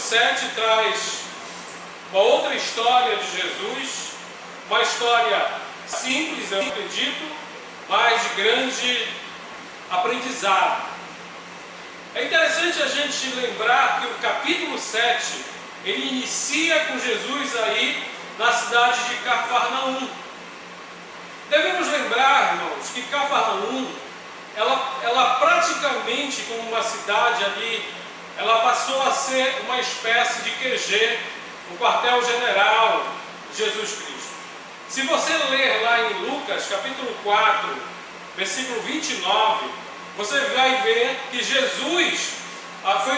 7 traz uma outra história de Jesus, uma história simples, eu acredito, mas de grande aprendizado. É interessante a gente lembrar que o capítulo 7, ele inicia com Jesus aí na cidade de Cafarnaum. Devemos lembrar, irmãos, que Cafarnaum, ela praticamente, como uma cidade ali, ela passou a ser uma espécie de QG, um quartel-general de Jesus Cristo. Se você ler lá em Lucas, capítulo 4, versículo 29, você vai ver que Jesus foi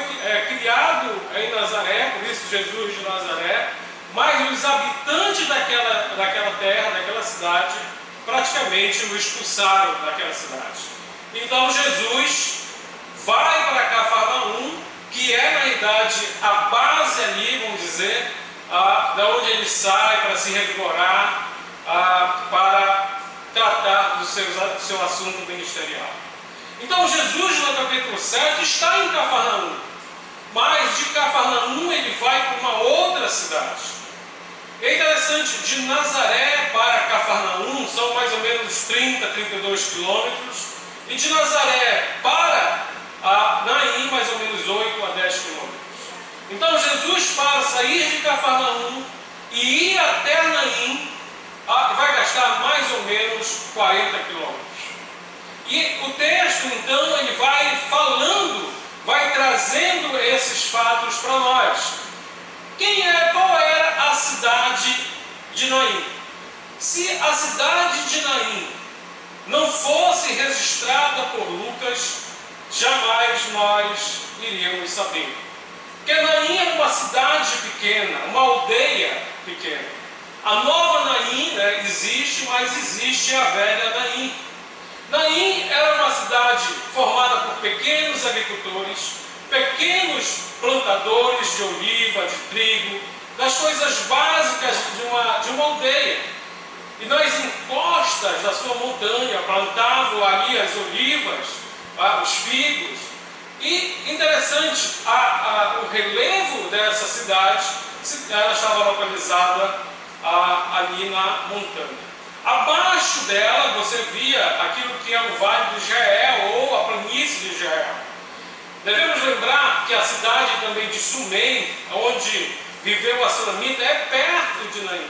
criado em Nazaré, por isso Jesus de Nazaré, mas os habitantes daquela terra, daquela cidade, praticamente o expulsaram daquela cidade. Então Jesus vai para Cafarnaum, que é na realidade a base ali, vamos dizer, da onde ele sai para se revigorar, para tratar do seu assunto ministerial. Então Jesus no capítulo 7 está em Cafarnaum, mas de Cafarnaum ele vai para uma outra cidade. É interessante, de Nazaré para Cafarnaum são mais ou menos 30, 32 quilômetros, e de Nazaré para Naim, mais ou menos 8 a 10 quilômetros. Então Jesus, para sair de Cafarnaum e ir até Naim, vai gastar mais ou menos 40 quilômetros. E o texto, então, ele vai falando, vai trazendo esses fatos para nós. Qual era a cidade de Naim? Se a cidade de Naim não fosse registrada por Lucas, jamais nós iríamos saber. Porque Naim era uma cidade pequena, uma aldeia pequena. A nova Naim existe, mas existe a velha Naim. Naim era uma cidade formada por pequenos agricultores, pequenos plantadores de oliva, de trigo, das coisas básicas de uma aldeia. E nas encostas da sua montanha plantavam ali as olivas, os figos. E interessante, o relevo dessa cidade, ela estava localizada ali na montanha. Abaixo dela você via aquilo que é o Vale do Jeel, ou a planície de Jeel. Devemos lembrar que a cidade também de Sumém, onde viveu a Sulamita, é perto de Naim.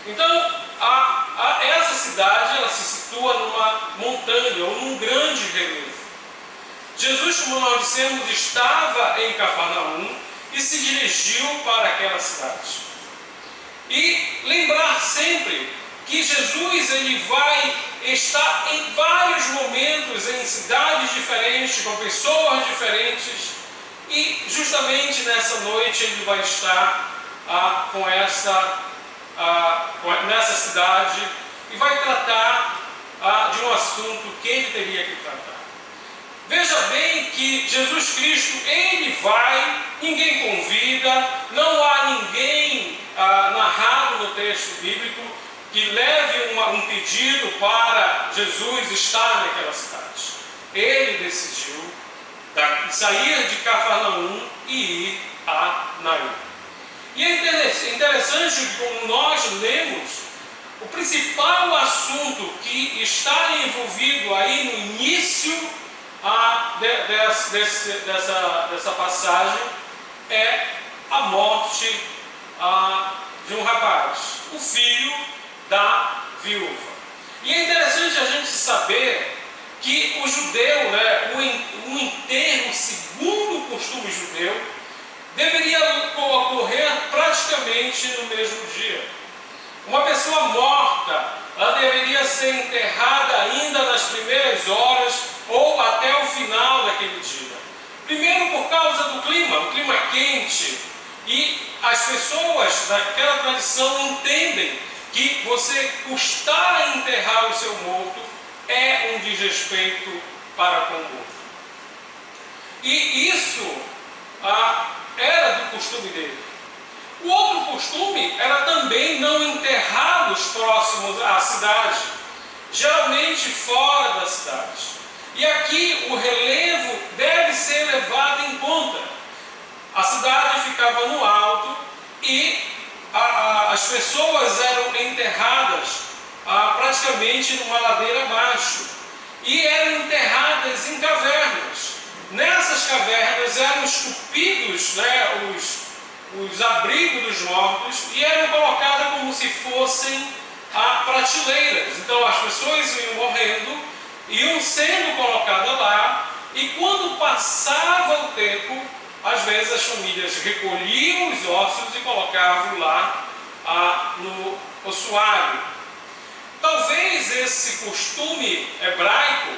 Então, essa cidade ela se situa numa montanha, ou num grande relevo. Jesus, como nós dissemos, estava em Cafarnaum e se dirigiu para aquela cidade. E lembrar sempre que Jesus ele vai estar em vários momentos em cidades diferentes, com pessoas diferentes, e justamente nessa noite ele vai estar nessa cidade e vai tratar de um assunto que ele teria que tratar. Veja bem que Jesus Cristo, ele vai, ninguém convida, não há ninguém narrado no texto bíblico que leve um pedido para Jesus estar naquela cidade. Ele decidiu sair de Cafarnaum e ir a Naim. E é interessante que, como nós lemos, o principal assunto que está envolvido aí no início dessa passagem é a morte de um rapaz, o filho da viúva. E é interessante a gente saber que o judeu, o enterro segundo o costume judeu, deveria ocorrer praticamente no mesmo dia. Uma pessoa morta, ela deveria ser enterrada ainda nas primeiras horas ou até o final daquele dia. Primeiro por causa do clima, um clima quente, e as pessoas daquela tradição entendem que você custar a enterrar o seu morto é um desrespeito para com o morto. E isso era do costume dele. O outro costume era também não enterrá-los próximos à cidade, geralmente fora da cidade. E aqui o relevo deve ser levado em conta. A cidade ficava no alto e as pessoas eram enterradas praticamente numa ladeira abaixo. E eram enterradas em cavernas. Nessas cavernas eram esculpidos, né, os abrigos dos mortos e eram colocadas como se fossem prateleiras. Então as pessoas iam morrendo, iam sendo colocadas lá, e quando passava o tempo, às vezes as famílias recolhiam os ossos e colocavam lá no ossuário. Talvez esse costume hebraico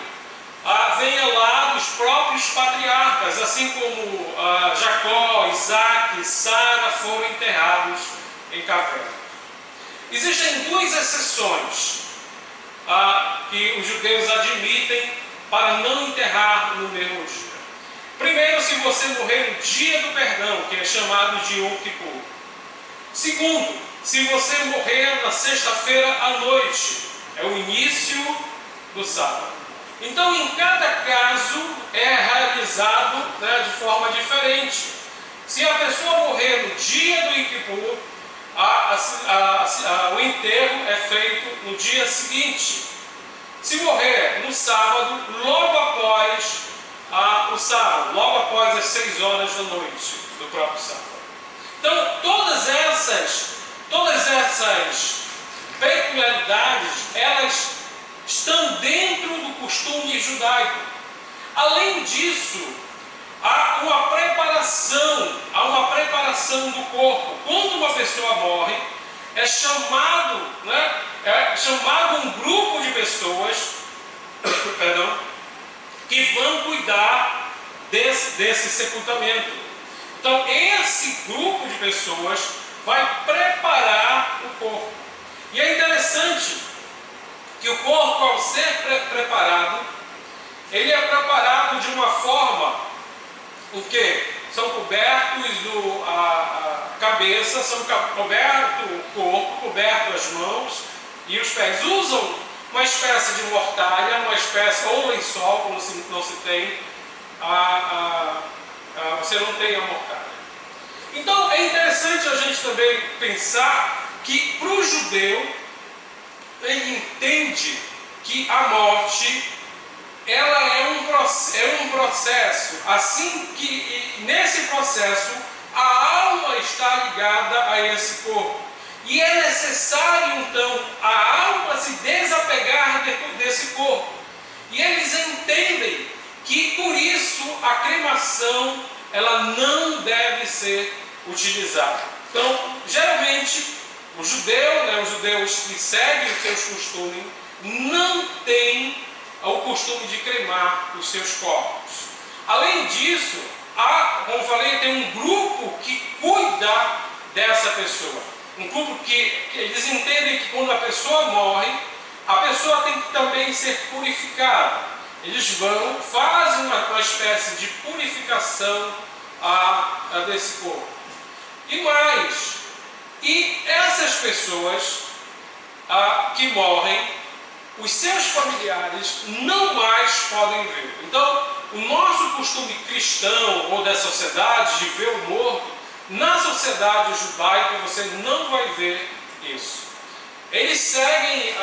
venha lá dos próprios patriarcas, assim como Jacó, Isaac, Sara foram enterrados em cavernas. Existem duas exceções que os judeus admitem para não enterrar no mesmo dia. Primeiro, se você morrer no dia do perdão, que é chamado de Yom Kippur. Segundo, se você morrer na sexta-feira à noite, é o início do sábado. Então, em cada caso, é realizado, né, de forma diferente. Se a pessoa morrer no dia do Yom Kippur, o enterro é feito no dia seguinte. Se morrer no sábado, logo após o sábado, logo após as 6 horas da noite do próprio sábado. Então, todas essas peculiaridades, elas estão dentro do costume judaico. Além disso, há uma preparação do corpo. Quando uma pessoa morre, é chamado um grupo de pessoas que vão cuidar desse sepultamento. Então, esse grupo de pessoas vai preparar o corpo. E é interessante que o corpo, ao ser preparado, ele é preparado de uma forma, o que? São cobertos a cabeça, são coberto o corpo, coberto as mãos e os pés. Usam uma espécie de mortalha, uma espécie, ou lençol, como não se tem, você não tem a mortalha. Então é interessante a gente também pensar que para o judeu, ele entende que a morte, ela é um processo, assim que nesse processo a alma está ligada a esse corpo. E é necessário então a alma se desapegar desse corpo. E eles entendem que por isso a cremação, ela não deve ser utilizada. Então, geralmente, os judeus que seguem os seus costumes, não têm o costume de cremar os seus corpos. Além disso, como falei, tem um grupo que cuida dessa pessoa. Um grupo que eles entendem que quando a pessoa morre, a pessoa tem que também ser purificada. Eles fazem uma espécie de purificação desse corpo. E essas pessoas que morrem, os seus familiares não mais podem ver. Então, o nosso costume cristão ou da sociedade de ver o morto, na sociedade judaica você não vai ver isso. Eles seguem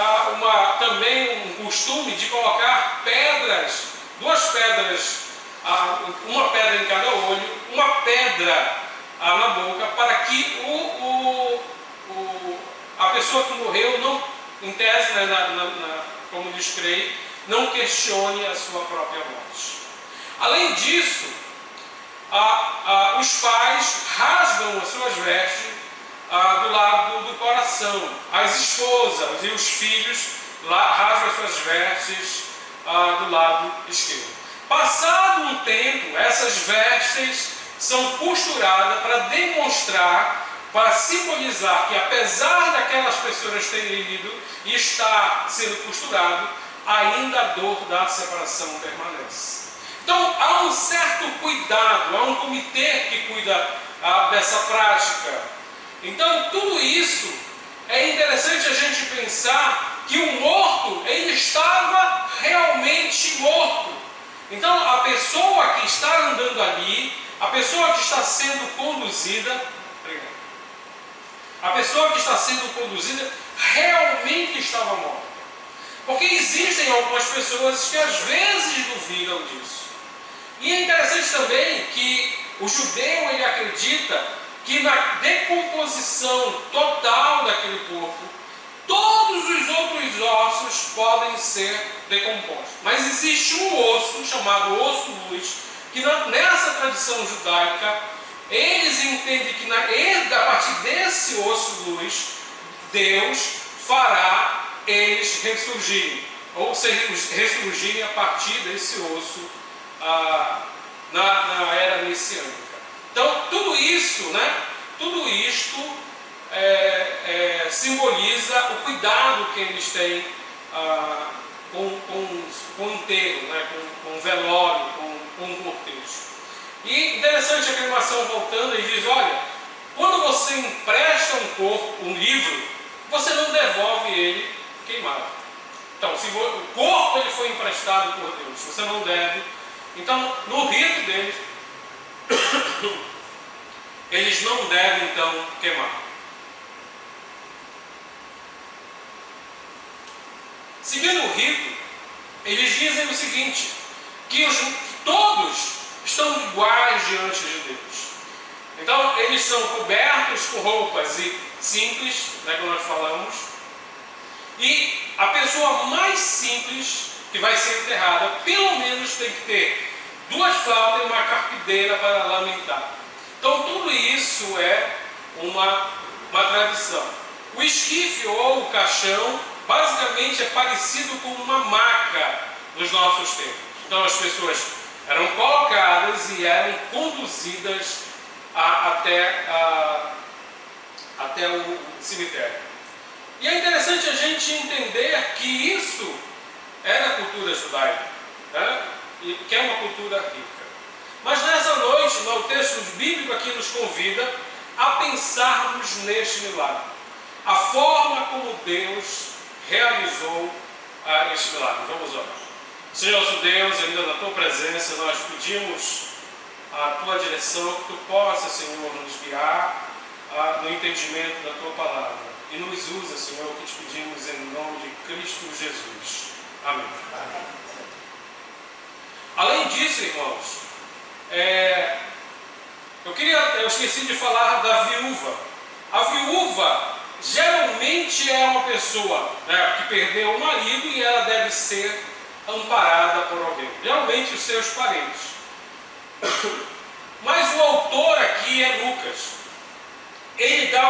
também um costume de colocar pedras, 2 pedras, uma pedra em cada olho, uma pedra na boca, para que a pessoa que morreu, não, em tese, como diz Creio, não questione a sua própria morte. Além disso, os pais rasgam as suas vestes do lado do coração. As esposas e os filhos rasgam as suas vestes do lado esquerdo. Passado um tempo, essas vestes são costuradas para demonstrar, para simbolizar que apesar daquelas pessoas terem ido e estar sendo costurado, ainda a dor da separação permanece. Então há um certo cuidado, há um comitê que cuida dessa prática. Então tudo isso é interessante a gente pensar que o morto, ele estava realmente morto. Então a pessoa que está andando ali, a pessoa que está sendo conduzida, a pessoa que está sendo conduzida realmente estava morta. Porque existem algumas pessoas que às vezes duvidam disso. E é interessante também que o judeu ele acredita que na decomposição total daquele corpo, todos os outros ossos podem ser decompostos. Mas existe um osso chamado osso luz, que nessa tradição judaica, eles entendem que a partir desse osso luz, Deus fará eles ressurgirem, ou ressurgirem a partir desse osso na era messiânica. Então, tudo isso, né? Tudo isto simboliza o cuidado que eles têm com o enterro, né? com o velório, com o cortejo. E interessante a aclamação voltando, ele diz, olha, quando você empresta um corpo, um livro, você não devolve ele queimado. Então, se o corpo ele foi emprestado por Deus, você não deve. Então, no rito deles, eles não devem, então, queimar. Seguindo o rito, eles dizem o seguinte, que todos estão iguais diante de Deus. Então, eles são cobertos com roupas simples, né, como nós falamos, e a pessoa mais simples que vai ser enterrada, pelo menos tem que ter 2 flautas e uma carpideira para lamentar. Então, tudo isso é uma tradição. O esquife ou o caixão, basicamente, é parecido com uma maca nos nossos tempos. Então, as pessoas eram colocadas e eram conduzidas até o cemitério. E é interessante a gente entender que isso é da cultura judaica, né? E que é uma cultura rica. Mas nessa noite, o texto bíblico aqui nos convida a pensarmos neste milagre. A forma como Deus realizou este milagre. Vamos orar. Senhor nosso Deus, ainda na Tua presença, nós pedimos a Tua direção, que Tu possa, Senhor, nos guiar no entendimento da Tua palavra. E nos usa, Senhor, que te pedimos em nome de Cristo Jesus. Amém. Além disso, irmãos, eu esqueci de falar da viúva. A viúva geralmente é uma pessoa, né, que perdeu o marido e ela deve ser amparada por alguém. Geralmente os seus parentes. Mas o autor aqui é Lucas. Ele dá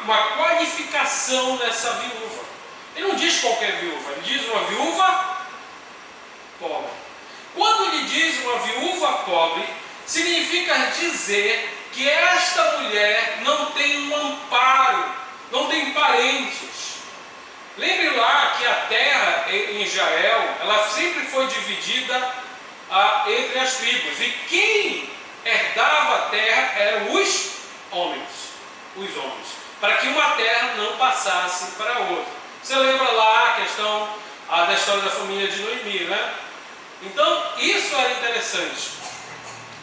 uma qualificação nessa viúva. Ele não diz qualquer viúva, ele diz uma viúva pobre. Quando ele diz uma viúva pobre, significa dizer que esta mulher não tem um amparo, não tem parentes. Lembre lá que a terra em Israel, ela sempre foi dividida entre as tribos. E quem herdava a terra eram os homens. Para que uma terra não passasse para outra. Você lembra lá a questão da história da família de Noemi, né? Então, isso era interessante.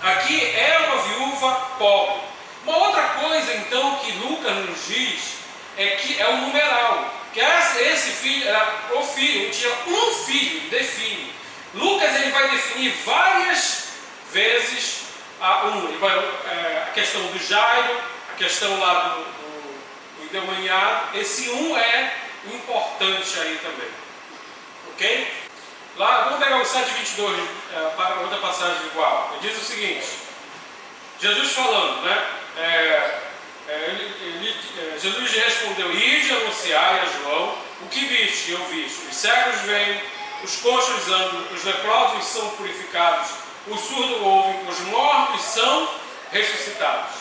Aqui é uma viúva pobre. Uma outra coisa, então, que Lucas nos diz, é que é o numeral. Que esse filho era o filho, tinha um filho, define. Lucas ele vai definir várias vezes a questão do Jairo, a questão lá do endemoniado. Esse é importante aí também. Ok? Lá, vamos pegar o 7:22, para outra passagem igual. Ele diz o seguinte, Jesus falando, né? Jesus respondeu, ide anunciar a João o que viste e ouviste. Os cegos veem, os coxos andam, os leprosos são purificados, os surdos ouvem, os mortos são ressuscitados.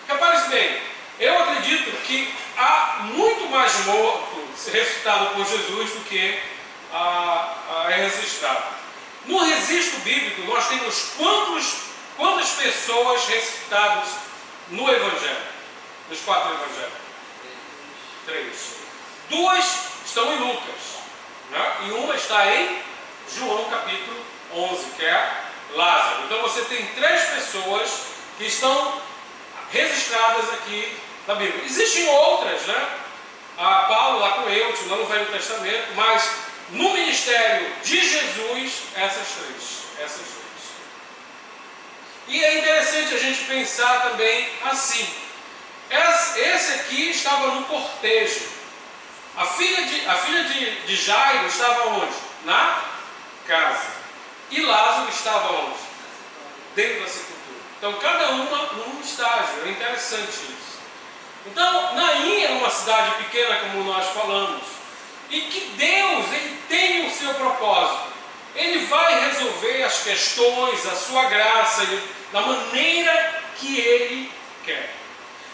Repare-se bem, eu acredito que há muito mais mortos ressuscitados por Jesus do que é registrado. No registro bíblico nós temos quantas pessoas ressuscitadas no Evangelho? Nos 4 Evangelhos? 3. 2 estão em Lucas, né? E uma está em João capítulo 11, que é Lázaro. Então você tem 3 pessoas que estão registradas aqui na Bíblia. Existem outras, né? Paulo lá com Eutio, lá no Velho Testamento, mas no ministério de Jesus, essas três. E é interessante a gente pensar também assim. Esse aqui estava no cortejo. A filha de Jairo estava onde? Na casa. E Lázaro estava onde? Dentro da sepultura. Então, cada uma num estágio. É interessante isso. Então, Naim era uma cidade pequena, como nós falamos. E que Deus, Ele tem o seu propósito. Ele vai resolver as questões, a sua graça, da maneira que Ele quer.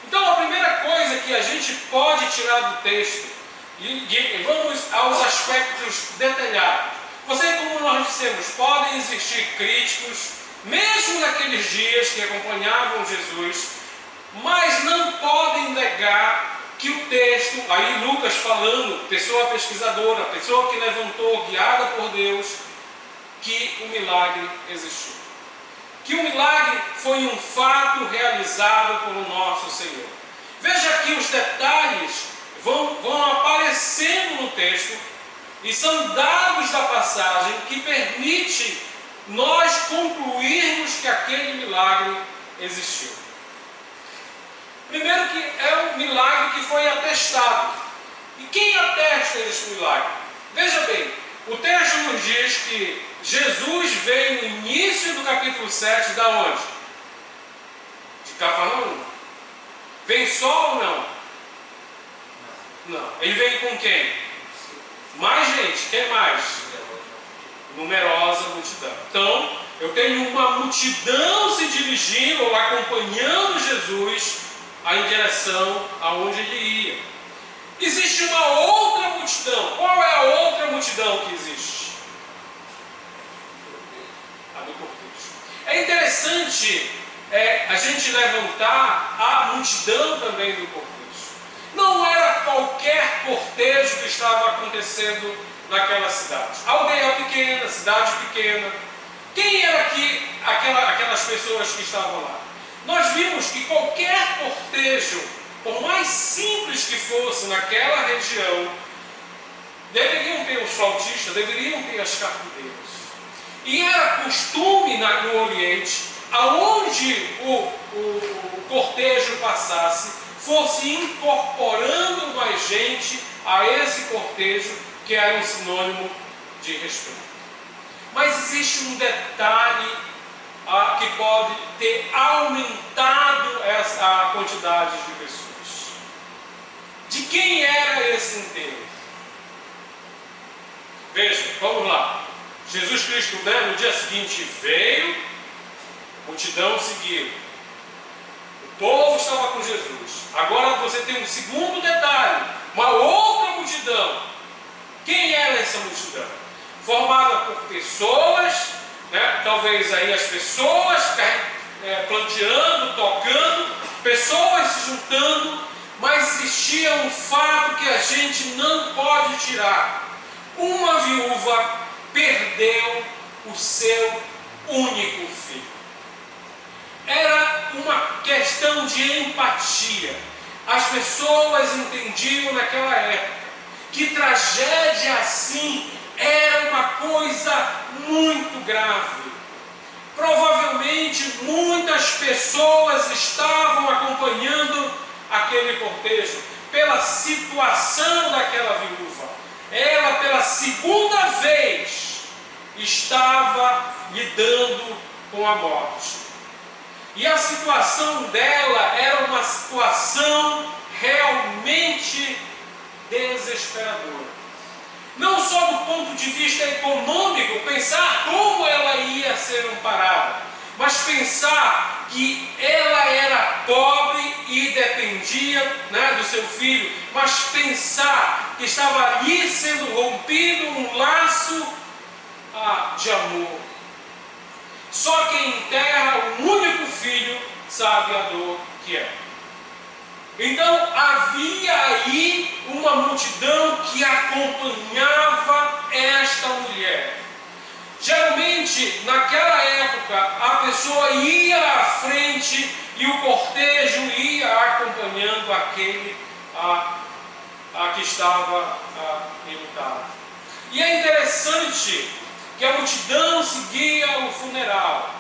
Então, a primeira coisa que a gente pode tirar do texto, e vamos aos aspectos detalhados. Como nós dissemos, podem existir críticos, mesmo naqueles dias que acompanhavam Jesus, mas não podem negar que o texto, aí Lucas falando, pessoa pesquisadora, pessoa que levantou, guiada por Deus, que o milagre existiu. Que o milagre foi um fato realizado pelo nosso Senhor. Veja aqui os detalhes vão aparecendo no texto e são dados da passagem que permite nós concluirmos que aquele milagre existiu. Primeiro que é um milagre que foi atestado. E quem atesta esse milagre? Veja bem, o texto nos diz que Jesus veio no início do capítulo 7, da onde? De Cafarnaum. Vem só ou não? Não. Ele veio com quem? Mais gente. Quem mais? Numerosa multidão. Então, eu tenho uma multidão se dirigindo ou acompanhando Jesus em direção aonde ele ia. Existe uma outra multidão. Qual é a outra multidão que existe? A do cortejo. É interessante a gente levantar a multidão também do cortejo. Não era qualquer cortejo que estava acontecendo naquela cidade. Aldeia pequena, cidade pequena. Quem era aquelas pessoas que estavam lá? Nós vimos que qualquer cortejo, por mais simples que fosse naquela região, deveriam ter os flautistas, deveriam ter as carpideiras. E era costume no Oriente, aonde o cortejo passasse, fosse incorporando mais gente a esse cortejo, que era um sinônimo de respeito. Mas existe um detalhe que pode ter aumentado a quantidade de pessoas. De quem era esse enterro? Veja, vamos lá. Jesus Cristo, no dia seguinte veio, multidão seguiu. O povo estava com Jesus. Agora você tem um segundo detalhe, uma outra multidão. Quem era essa multidão? Formada por pessoas, talvez aí as pessoas planteando, tocando, pessoas se juntando, mas existia um fato que a gente não pode tirar. Uma viúva perdeu o seu único filho. Era uma questão de empatia. As pessoas entendiam naquela época que tragédia assim era uma coisa muito grave. Provavelmente muitas pessoas estavam acompanhando aquele cortejo pela situação daquela viúva. Ela, pela segunda vez, estava lidando com a morte. E a situação dela era uma situação realmente desesperadora. Não só do ponto de vista econômico, pensar como ela ia ser amparada, mas pensar que ela era pobre e dependia do seu filho, mas pensar que estava ali sendo rompido um laço de amor. Só quem enterra o único filho sabe a dor que é. Então havia aí uma multidão que acompanhava esta mulher. Geralmente Geralmente, naquela época, a pessoa ia à frente e o cortejo ia acompanhando aquele a que estava enlutado. E é interessante que a multidão seguia o funeral.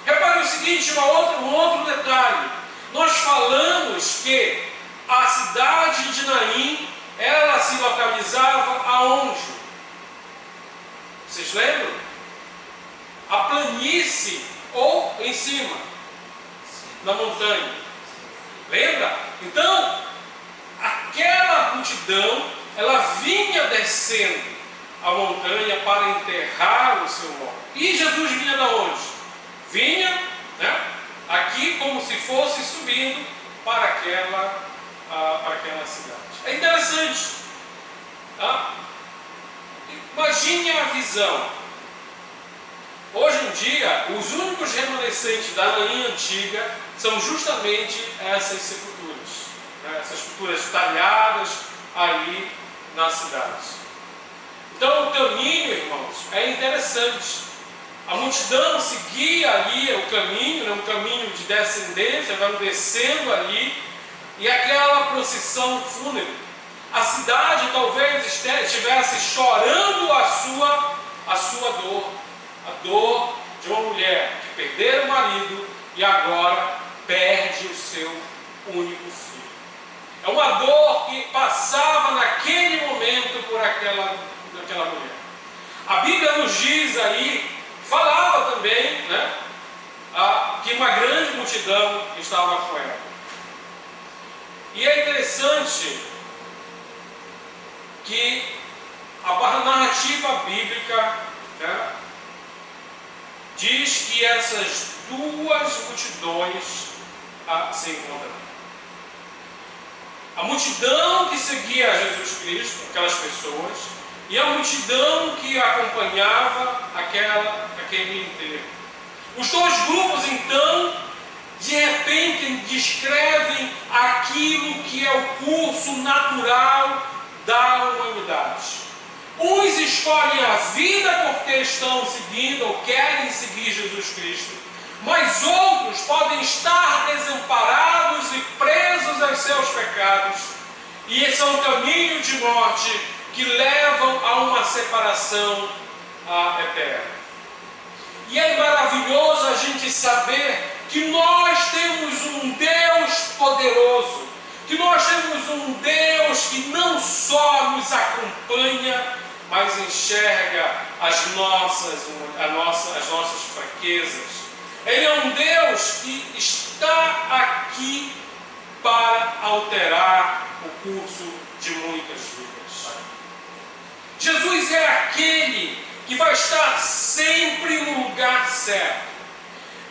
Repare o seguinte, um outro detalhe. Nós falamos que a cidade de Naim, ela se localizava aonde? Vocês lembram? A planície ou em cima, na montanha. Lembra? Então, aquela multidão, ela vinha descendo a montanha para enterrar o seu morto. E Jesus vinha de onde? Vinha, né, aqui como se fosse subindo para aquela cidade. É interessante. Tá? Imagine a visão. Hoje em dia, os únicos remanescentes da Naim antiga são justamente essas sepulturas, né? Essas sepulturas talhadas aí na cidade. Então o caminho, irmãos, é interessante. A multidão seguia ali o caminho, né? Um caminho de descendência, vão descendo ali, e aquela procissão fúnebre. A cidade talvez estivesse chorando a sua dor, a dor de uma mulher que perdeu o marido e agora perde o seu único filho. É uma dor que passava naquele momento por aquela mulher. A Bíblia nos diz aí, falava também, né, que uma grande multidão estava com ela. E é interessante que a narrativa bíblica, né, diz que essas duas multidões se encontram. A multidão que seguia Jesus Cristo, aquelas pessoas, e a multidão que acompanhava aquele enterro. Os dois grupos, então, de repente descrevem aquilo que é o curso natural da humanidade. Uns escolhem a vida porque estão seguindo ou querem seguir Jesus Cristo, mas outros podem estar desamparados e presos aos seus pecados, e esse é um caminho de morte que levam a uma separação eterna. E é maravilhoso a gente saber que nós temos um Deus poderoso, que nós temos um Deus que não só nos acompanha, mas enxerga as nossas fraquezas. Ele é um Deus que está aqui para alterar o curso de muitas vidas. Jesus é aquele que vai estar sempre no lugar certo.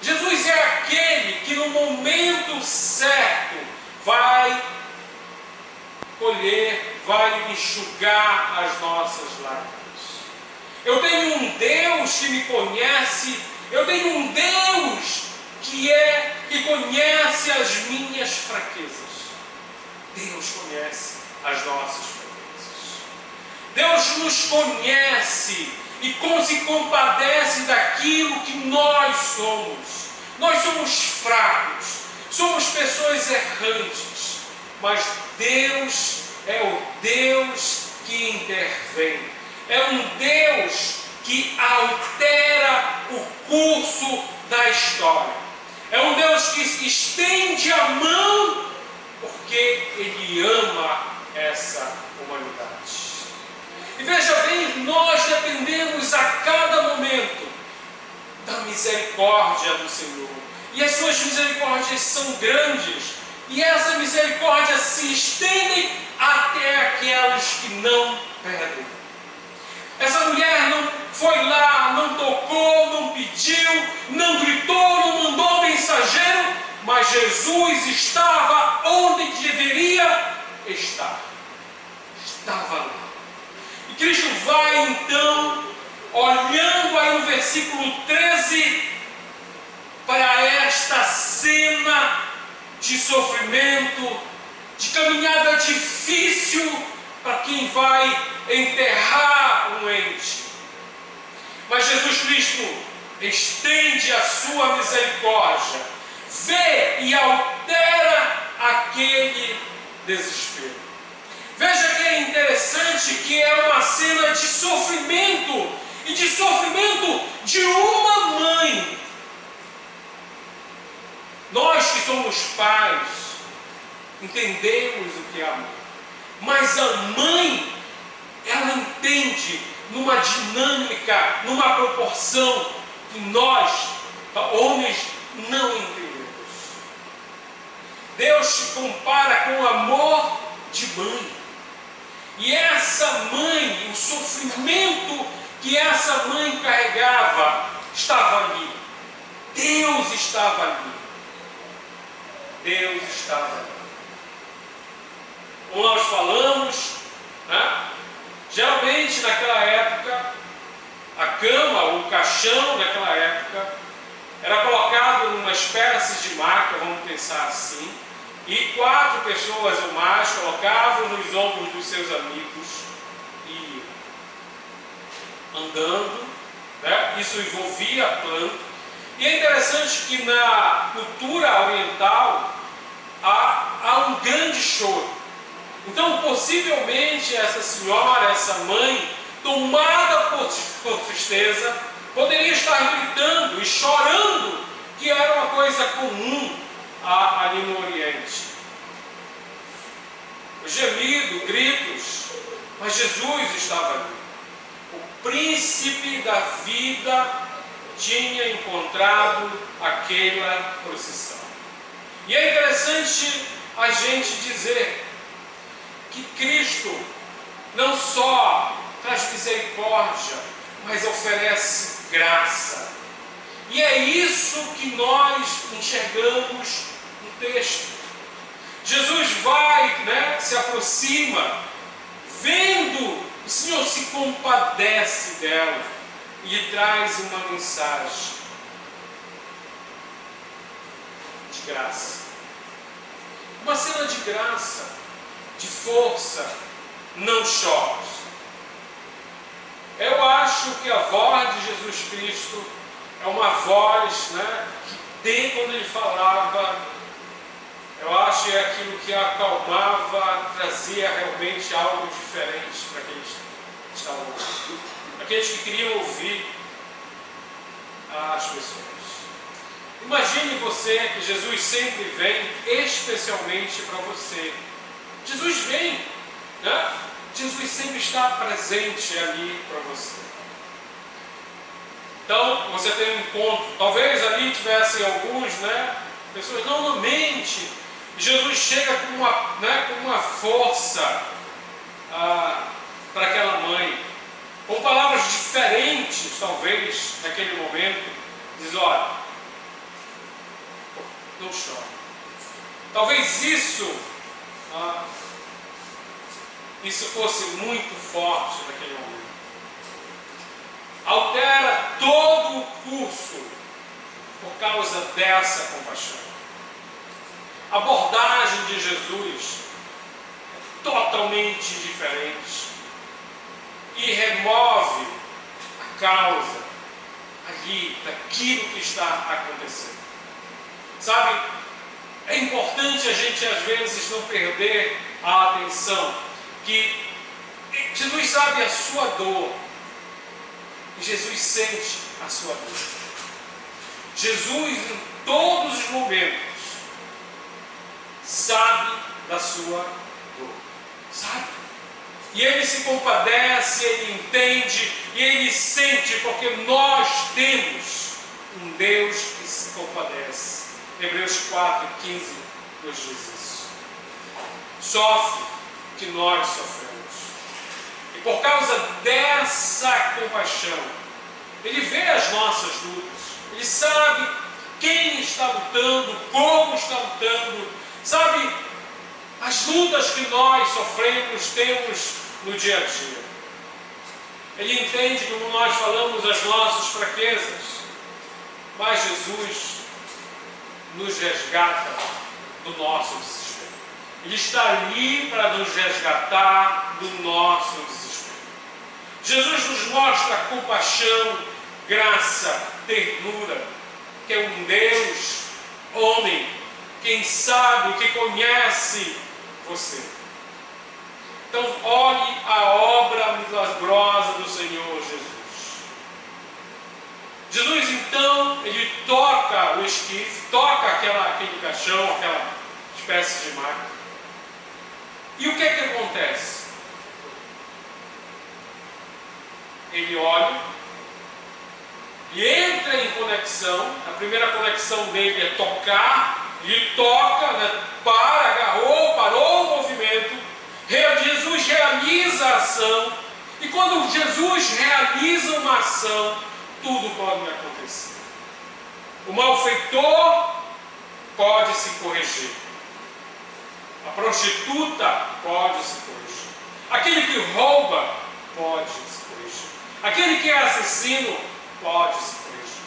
Jesus é aquele que no momento certo vai colher, vai enxugar as nossas lágrimas. Eu tenho um Deus que me conhece, eu tenho um Deus que conhece as minhas fraquezas. Deus conhece as nossas fraquezas. Deus nos conhece e se compadece daquilo que nós somos. Nós somos fracos, somos pessoas errantes, mas Deus é o Deus que intervém. É um Deus que altera o curso da história. É um Deus que estende a mão porque Ele ama essa humanidade. E veja bem, nós dependemos a cada momento da misericórdia do Senhor. E as suas misericórdias são grandes. E essa misericórdia se estende até aquelas que não pedem. Essa mulher não foi lá, não tocou, não pediu, não gritou, não mandou mensageiro, mas Jesus estava onde deveria estar. Estava lá. E Cristo vai então, olhando aí no versículo 13, para esta cena de sofrimento, de caminhada difícil para quem vai enterrar um ente. Mas Jesus Cristo estende a sua misericórdia, vê e altera aquele desespero. Veja que é interessante que é uma cena de sofrimento, e de sofrimento de uma mãe. Nós que somos pais, entendemos o que é amor. Mas a mãe, ela entende numa dinâmica, numa proporção que nós, homens, não entendemos. Deus se compara com o amor de mãe. E essa mãe, o sofrimento que essa mãe carregava, estava ali. Deus estava ali. Deus estava ali. Como nós falamos, né? Geralmente naquela época, a cama, o caixão daquela época, era colocado numa espécie de maca, vamos pensar assim, e 4 pessoas ou mais colocavam nos ombros dos seus amigos e iam andando, né? Isso envolvia planto. E é interessante que na cultura oriental há um grande choro. Então, possivelmente, essa senhora, essa mãe, tomada por tristeza, poderia estar gritando e chorando, que era uma coisa comum ali no Oriente. O gemido, gritos, mas Jesus estava ali. O príncipe da vida tinha encontrado aquela procissão. E é interessante a gente dizer que Cristo não só traz misericórdia, mas oferece graça. E é isso que nós enxergamos no texto. Jesus vai, né, se aproxima, vendo, o Senhor se compadece dela e lhe traz uma mensagem de graça. Uma cena de graça, de força. Não chores. Eu acho que a voz de Jesus Cristo é uma voz, né, que tem quando ele falava, eu acho que é aquilo que acalmava, trazia realmente algo diferente para aqueles que estavam ouvindo, aqueles que queriam ouvir as pessoas. Imagine você que Jesus sempre vem especialmente para você. Jesus vem, né? Jesus sempre está presente ali para você. Então, você tem um encontro. Talvez ali tivessem alguns, né, pessoas não mente. Jesus chega com uma força para aquela mãe, com palavras diferentes, talvez, naquele momento. Diz: olha, não chore. Talvez isso fosse muito forte naquele momento. Altera todo o curso por causa dessa compaixão. A abordagem de Jesus é totalmente diferente e remove a causa ali daquilo que está acontecendo. Sabe, é importante a gente às vezes não perder a atenção que Jesus sabe a sua dor e Jesus sente a sua dor. Jesus em todos os momentos sabe da sua dor, sabe? E ele se compadece, ele entende e ele sente, porque nós temos um Deus que se compadece. Hebreus 4:15 nos diz isso. Sofre que nós sofremos. E por causa dessa compaixão, ele vê as nossas lutas, ele sabe quem está lutando, como está lutando, sabe as lutas que nós sofremos, temos no dia a dia. Ele entende, como nós falamos, as nossas fraquezas, mas Jesus nos resgata do nosso desespero. Ele está ali para nos resgatar do nosso desespero. Jesus nos mostra compaixão graça, ternura, que é um Deus, homem, quem sabe, que conhece você. Então, olhe a obra milagrosa do Senhor Jesus. Jesus, então, ele toca o esquife, toca aquele caixão, aquela espécie de máquina. E o que é que acontece? Ele olha e entra em conexão. A primeira conexão dele é tocar. Ele toca, né? Parou o movimento. Jesus realiza a ação. E quando Jesus realiza uma ação, tudo pode acontecer. O malfeitor pode se corrigir. A prostituta pode se corrigir. Aquele que rouba pode se corrigir. Aquele que é assassino pode se corrigir.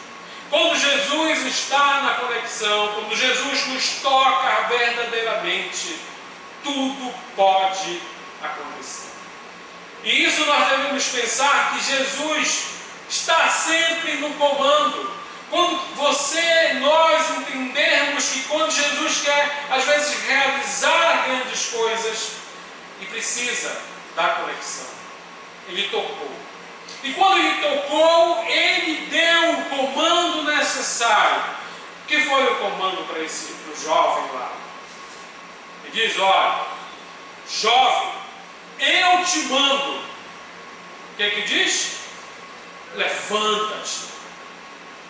Quando Jesus está na conexão, quando Jesus nos toca verdadeiramente, tudo pode acontecer. E isso nós devemos pensar que Jesus está sempre no comando. Quando nós entendermos que quando Jesus quer, às vezes, realizar grandes coisas, e precisa da conexão. Ele tocou. E quando ele tocou, ele deu o comando necessário. O que foi o comando para o jovem lá? Ele diz, olha, jovem, eu te mando. O que é que diz? Levanta-te.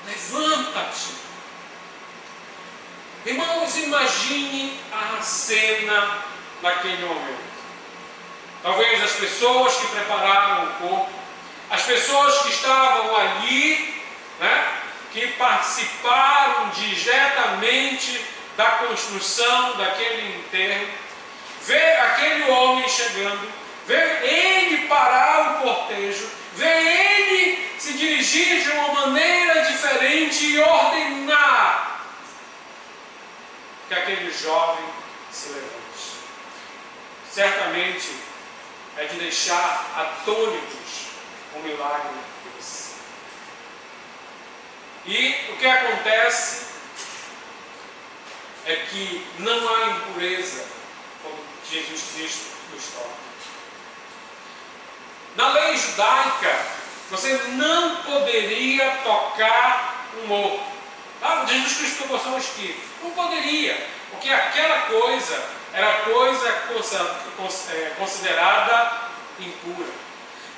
Levanta-te. Irmãos, imagine a cena naquele momento. Talvez as pessoas que prepararam o corpo, as pessoas que estavam ali, né, que participaram diretamente da construção daquele enterro, ver aquele homem chegando, ver ele parar o cortejo, ver ele se dirigir de uma maneira diferente e ordenar que aquele jovem se levante. Certamente é de deixar atônitos o milagre de Deus. E o que acontece é que não há impureza quando Jesus Cristo nos toca. Na lei judaica, você não poderia tocar um morto. Jesus Cristo tocou só um esquife. Não poderia, porque aquela coisa era coisa considerada impura.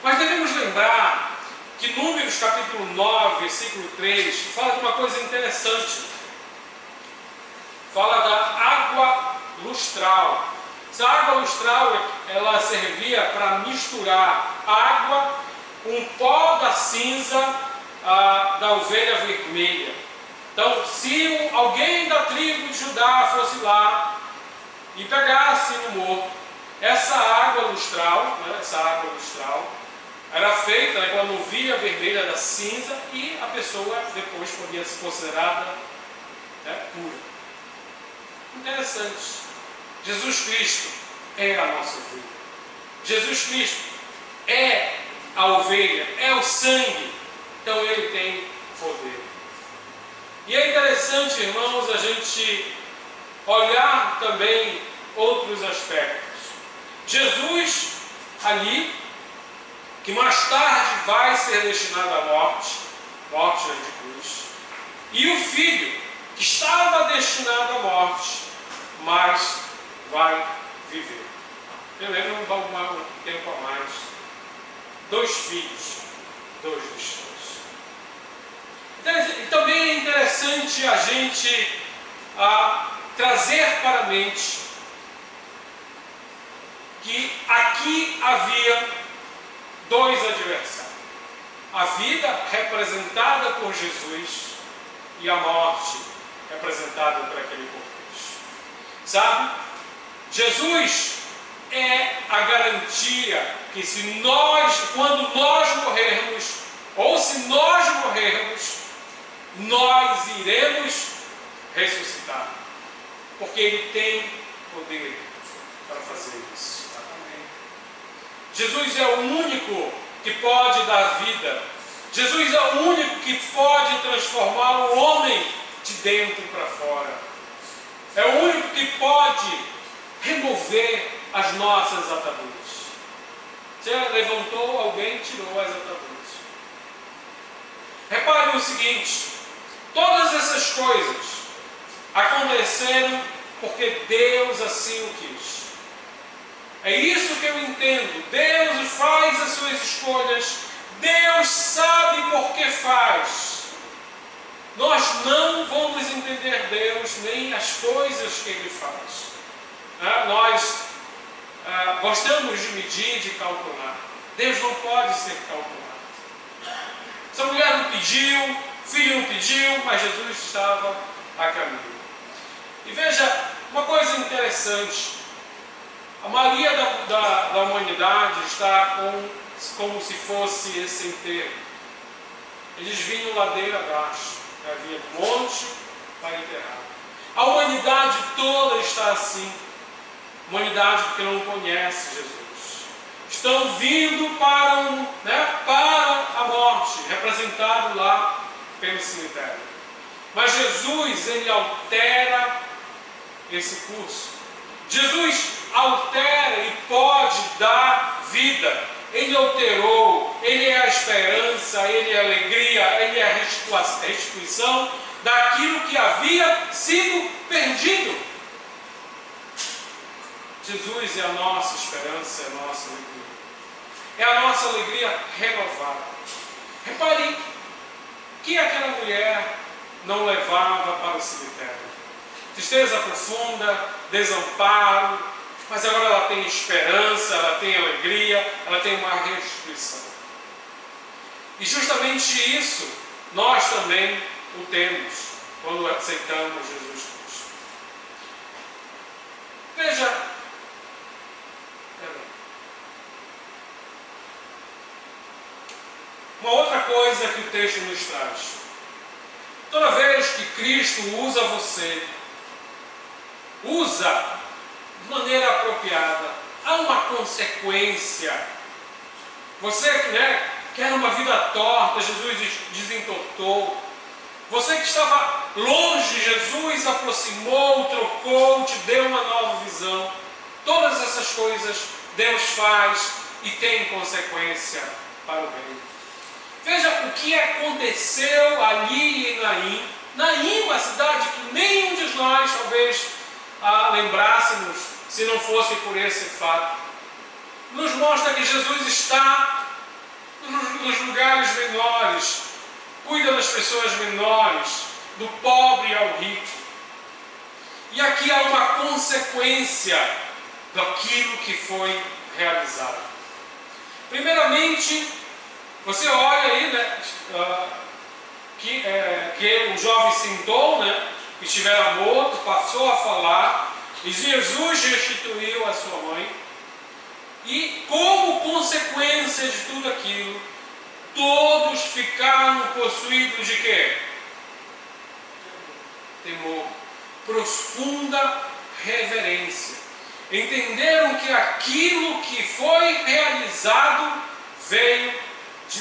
Mas devemos lembrar que Números capítulo 9, versículo 3, fala de uma coisa interessante. Fala da água lustral. Essa água lustral, ela servia para misturar água com o pó da cinza da ovelha vermelha. Então, se alguém da tribo de Judá fosse lá e pegasse no morto, essa água lustral, era feita com a novilha vermelha da cinza e a pessoa depois podia ser considerada pura. Interessante. Jesus Cristo é a nossa ovelha. Jesus Cristo é a ovelha, é o sangue. Então ele tem poder. E é interessante, irmãos, a gente olhar também outros aspectos. Jesus ali, que mais tarde vai ser destinado à morte de cruz, e o filho, que estava destinado à morte, mas vai viver. Eu lembro um tempo a mais, 2 filhos, 2 destinos. E também é interessante a gente trazer para a mente que aqui havia 2 adversários. A vida representada por Jesus e a morte representada por aquele cortejo. Sabe? Jesus é a garantia que quando nós morrermos, ou se nós morrermos, nós iremos ressuscitar. Porque Ele tem poder para fazer isso. Jesus é o único que pode dar vida Jesus é o único que pode transformar o homem de dentro para fora. É o único que pode remover as nossas ataduras. Você levantou alguém e tirou as ataduras. Repare o seguinte: todas essas coisas aconteceram porque Deus assim o quis. É isso que eu entendo. Deus faz as suas escolhas. Deus sabe por que faz. Nós não vamos entender Deus nem as coisas que Ele faz. Nós gostamos de medir, de calcular. Deus não pode ser calculado. Essa mulher não pediu, o filho não pediu, mas Jesus estava a caminho. E veja, uma coisa interessante: a maioria da humanidade está como se fosse esse enterro. Eles vinham ladeira abaixo, havia um monte para enterrar. A humanidade toda está assim. Humanidade que não conhece Jesus. Estão vindo para a morte, representado lá pelo cemitério. Mas Jesus, Ele altera esse curso. Jesus altera e pode dar vida. Ele alterou, Ele é a esperança, Ele é a alegria, Ele é a restituição daquilo que havia sido perdido. Jesus é a nossa esperança, é a nossa alegria. É a nossa alegria renovada. Repare que aquela mulher não levava para o cemitério. Tristeza profunda, desamparo, mas agora ela tem esperança, ela tem alegria, ela tem uma restituição. E justamente isso nós também o temos quando aceitamos Jesus Cristo. Veja, uma outra coisa que o texto nos traz: toda vez que Cristo usa você, usa de maneira apropriada, há uma consequência. Você quer uma vida torta, Jesus desentortou. Você que estava longe, Jesus aproximou, trocou, te deu uma nova visão. Todas essas coisas Deus faz e tem consequência para o bem. Veja o que aconteceu ali em Naim. Naim, uma cidade que nenhum de nós talvez lembrássemos se não fosse por esse fato. Nos mostra que Jesus está nos lugares menores, cuida das pessoas menores, do pobre ao rico. E aqui há uma consequência daquilo que foi realizado. Primeiramente, você olha aí, que o jovem sentou, que estivera morto, passou a falar, e Jesus restituiu a sua mãe. E como consequência de tudo aquilo, todos ficaram possuídos de quê? Temor, profunda reverência. Entenderam que aquilo que foi realizado veio de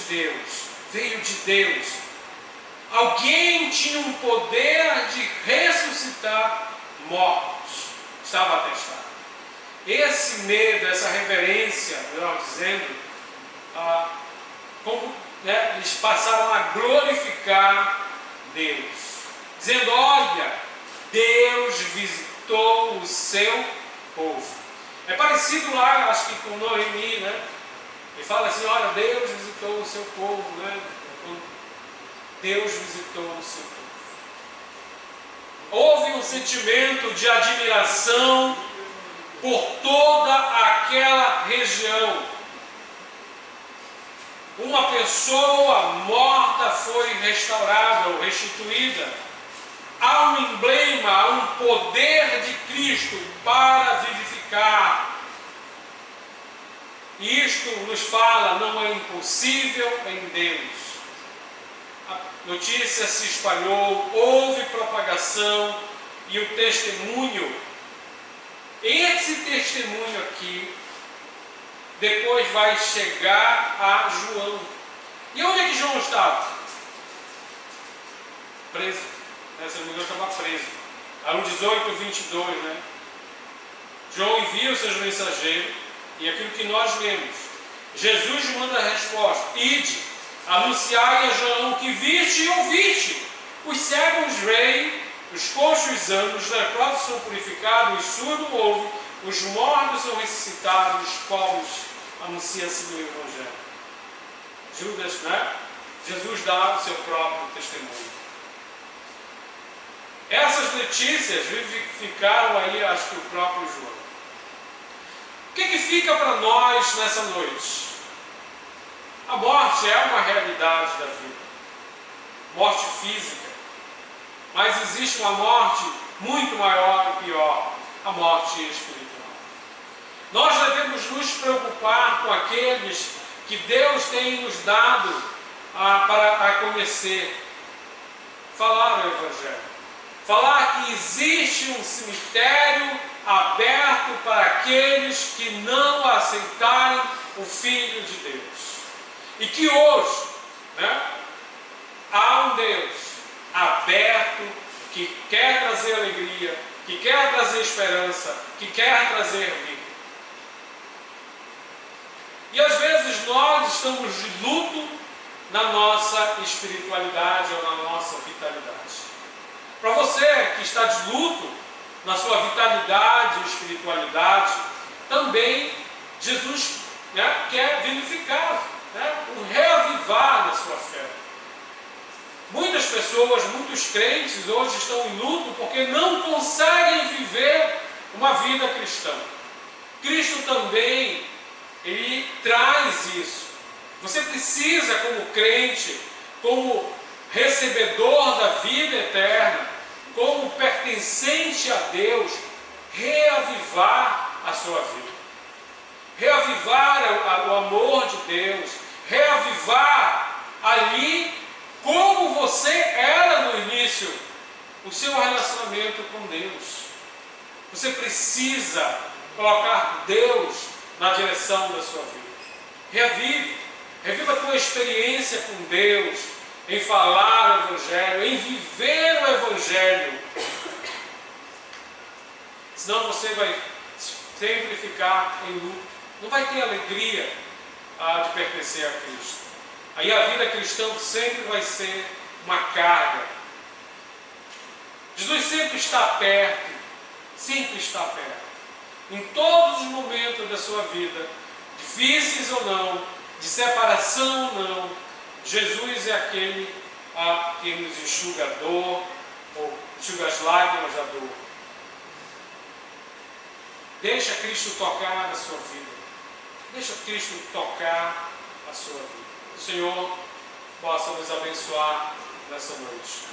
Deus. Alguém tinha um poder de ressuscitar mortos. Estava atestado. Esse medo, essa reverência, melhor dizendo, eles passaram a glorificar Deus, dizendo: olha, Deus visitou o seu povo. É parecido lá, acho que com Noemi, Ele fala assim: olha, Deus visitou o seu povo, Deus visitou o seu povo. Houve um sentimento de admiração por toda aquela região. Uma pessoa morta foi restaurada ou restituída. Há um emblema, há um poder de Cristo para vivificar. E isto nos fala, não é impossível em Deus. A notícia se espalhou, houve propagação e o testemunho, esse testemunho aqui, depois vai chegar a João. E onde é que João estava? Preso. Se não me engano, estava preso. No 18, 22, né? João envia os seus mensageiros, e aquilo que nós lemos, Jesus manda a resposta: ide, anunciai a João que viste e ouviste. Os cegos veem, os coxos andam, os leprosos são purificados, os surdos ouvem, os mortos são ressuscitados, os pobres anuncia-se no Evangelho. Judas, né? Jesus dá o seu próprio testemunho. Essas notícias vivificaram aí, acho que o próprio João. O que fica para nós nessa noite? A morte é uma realidade da vida. Morte física. Mas existe uma morte muito maior e pior, a morte espiritual. Nós devemos nos preocupar com aqueles que Deus tem nos dado para conhecer. Falar o Evangelho. Falar que existe um cemitério aberto para aqueles que não aceitarem o Filho de Deus. E que hoje, né, há um Deus aberto que quer trazer alegria, que quer trazer esperança, que quer trazer vida. E às vezes nós estamos de luto na nossa espiritualidade ou na nossa vitalidade. Para você que está de luto na sua vitalidade e espiritualidade, também Jesus, né, quer vivificar, né, reavivar na sua fé. Muitas pessoas, muitos crentes hoje estão em luto porque não conseguem viver uma vida cristã. Cristo também, ele traz isso. Você precisa, como crente, como recebedor da vida eterna, como pertencente a Deus, reavivar a sua vida. Reavivar o amor de Deus. Reavivar ali como você era no início, o seu relacionamento com Deus. Você precisa colocar Deus na direção da sua vida. Reavive. Reviva a tua experiência com Deus, em falar o Evangelho, em viver o Evangelho. Senão você vai sempre ficar em luto. Não vai ter alegria de pertencer a Cristo. Aí a vida cristã sempre vai ser uma carga. Jesus sempre está perto. Sempre está perto. Em todos os momentos da sua vida, difíceis ou não, de separação ou não, Jesus é aquele que nos enxuga a dor, ou enxuga as lágrimas da dor. Deixa Cristo tocar na sua vida. Deixa Cristo tocar a sua vida. O Senhor possa nos abençoar nessa noite.